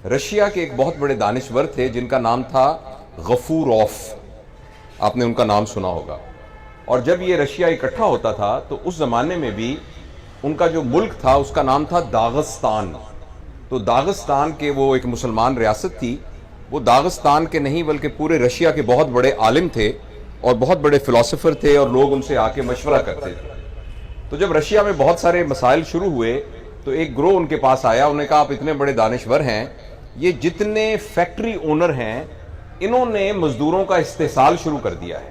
Russia کے ایک بہت بڑے دانشور تھے جن کا نام تھا غفوروف، آپ نے ان کا نام سنا ہوگا۔ اور جب یہ رشیا اکٹھا ہوتا تھا تو اس زمانے میں بھی ان کا جو ملک تھا اس کا نام تھا داغستان۔ تو داغستان کے وہ ایک مسلمان ریاست تھی، وہ داغستان کے نہیں بلکہ پورے رشیا کے بہت بڑے عالم تھے اور بہت بڑے فلسفر تھے، اور لوگ ان سے آ کے مشورہ کرتے تھے۔ تو جب رشیا میں بہت سارے مسائل شروع ہوئے تو ایک گروہ ان کے پاس آیا، انہوں نے کہا آپ اتنے بڑے دانشور ہیں، یہ جتنے فیکٹری اونر ہیں انہوں نے مزدوروں کا استحصال شروع کر دیا ہے،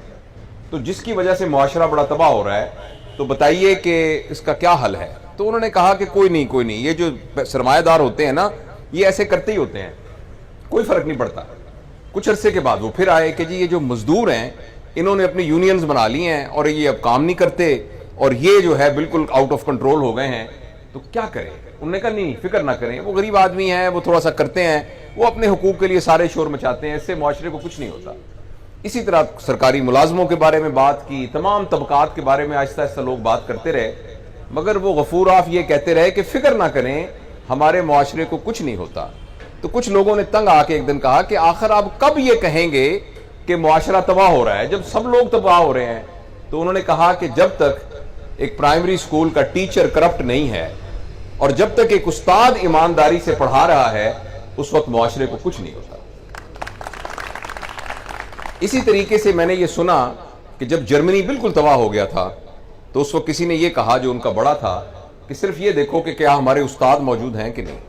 تو جس کی وجہ سے معاشرہ بڑا تباہ ہو رہا ہے، تو بتائیے کہ اس کا کیا حل ہے۔ تو انہوں نے کہا کہ کوئی نہیں، یہ جو سرمایہ دار ہوتے ہیں نا یہ ایسے کرتے ہی ہوتے ہیں، کوئی فرق نہیں پڑتا۔ کچھ عرصے کے بعد وہ پھر آئے کہ جی یہ جو مزدور ہیں انہوں نے اپنی یونینز بنا لی ہیں اور یہ اب کام نہیں کرتے اور یہ جو ہے بالکل آؤٹ آف کنٹرول ہو گئے ہیں، تو کیا کریں؟ انہوں نے کہا نہیں فکر نہ کریں، وہ غریب آدمی ہیں، وہ تھوڑا سا کرتے ہیں، وہ اپنے حقوق کے لیے سارے شور مچاتے ہیں، اس سے معاشرے کو کچھ نہیں ہوتا۔ اسی طرح سرکاری ملازموں کے بارے میں بات کی، تمام طبقات کے بارے میں آہستہ آہستہ لوگ بات کرتے رہے، مگر وہ غفوروف یہ کہتے رہے کہ فکر نہ کریں، ہمارے معاشرے کو کچھ نہیں ہوتا۔ تو کچھ لوگوں نے تنگ آ کے ایک دن کہا کہ آخر آپ کب یہ کہیں گے کہ معاشرہ تباہ ہو رہا ہے جب سب لوگ تباہ ہو رہے ہیں؟ تو انہوں نے کہا کہ جب تک ایک پرائمری سکول کا ٹیچر کرپٹ نہیں ہے اور جب تک ایک استاد ایمانداری سے پڑھا رہا ہے اس وقت معاشرے کو کچھ نہیں ہوتا۔ اسی طریقے سے میں نے یہ سنا کہ جب جرمنی بالکل تباہ ہو گیا تھا تو اس وقت کسی نے یہ کہا جو ان کا بڑا تھا کہ صرف یہ دیکھو کہ کیا ہمارے استاد موجود ہیں کہ نہیں۔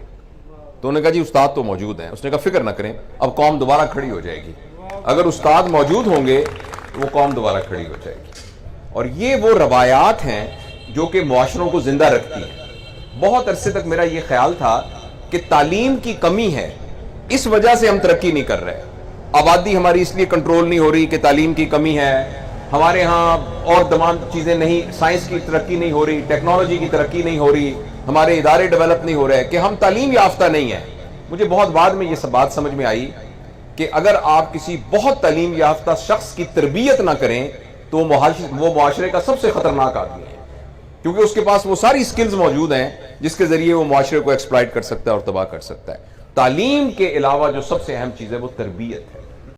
تو انہوں نے کہا جی استاد تو موجود ہیں۔ اس نے کہا فکر نہ کریں، اب قوم دوبارہ کھڑی ہو جائے گی، اگر استاد موجود ہوں گے تو وہ قوم دوبارہ کھڑی ہو جائے گی۔ اور یہ وہ روایات ہیں جو کہ معاشروں کو زندہ رکھتی ہیں۔ بہت عرصے تک میرا یہ خیال تھا کہ تعلیم کی کمی ہے، اس وجہ سے ہم ترقی نہیں کر رہے، آبادی ہماری اس لیے کنٹرول نہیں ہو رہی کہ تعلیم کی کمی ہے، ہمارے ہاں اور تمام چیزیں نہیں، سائنس کی ترقی نہیں ہو رہی، ٹیکنالوجی کی ترقی نہیں ہو رہی، ہمارے ادارے ڈیولپ نہیں ہو رہے کہ ہم تعلیم یافتہ نہیں ہیں۔ مجھے بہت بعد میں یہ بات سمجھ میں آئی کہ اگر آپ کسی بہت تعلیم یافتہ شخص کی تربیت نہ کریں تو وہ معاشرے کا سب سے خطرناک آدمی ہے، کیونکہ اس کے پاس وہ ساری سکلز موجود ہیں جس کے ذریعے وہ معاشرے کو ایکسپلائٹ کر سکتا ہے اور تباہ کر سکتا ہے۔ تعلیم کے علاوہ جو سب سے اہم چیز ہے وہ تربیت ہے۔